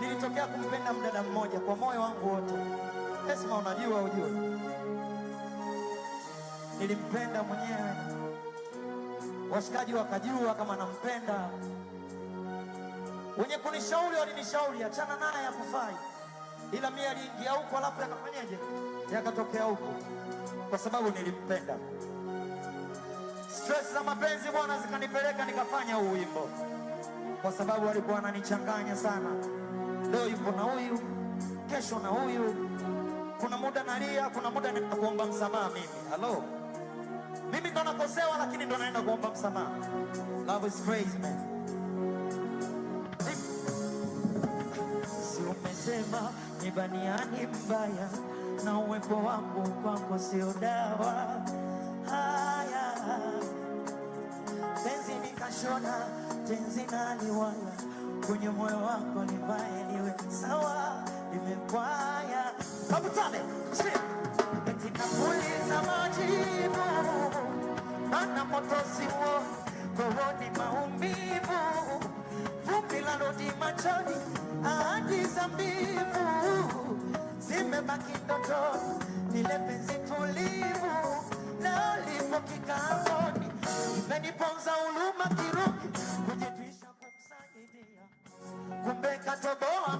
Nilitokea kumpenda mdada mmoja kwa moyo wangu wote. Esma, unajua ujue, nilimpenda mwenyewe, washikaji wakajua kama nampenda, wenye kunishauri walinishauri achana naye, yakufai, ila mimi aliingia huko alafu yakafanyaje, yakatokea huko, kwa sababu nilimpenda. Stress za mapenzi bwana zikanipeleka nikafanya huu wimbo, kwa sababu alikuwa ananichanganya sana. Leo yupo na huyu, kesho na huyu, kuna muda nalia, kuna muda naenda kuomba msamaha mimi. Hello, mimi ndo nakosewa, lakini ndo naenda kuomba msamaha. Love is crazy man. Si umesema ni baniani mbaya, na uwepo wangu kwako sio dawa. Haya penzi nikashona, tenzi na liwaya, kwenye moyo wako nivae niwe sawa, nimekwaya. Kabutane eti nakuuliza majibu, mana moto siwo kooni maumivu, vumbi la rodi machoni, ahadi za mbivu zimebaki ndotoni, nile penzi tulivu na lipo kikangoni, imeniponza uluma kiruki, kujitwisha kumsaidia, kumbe katoboa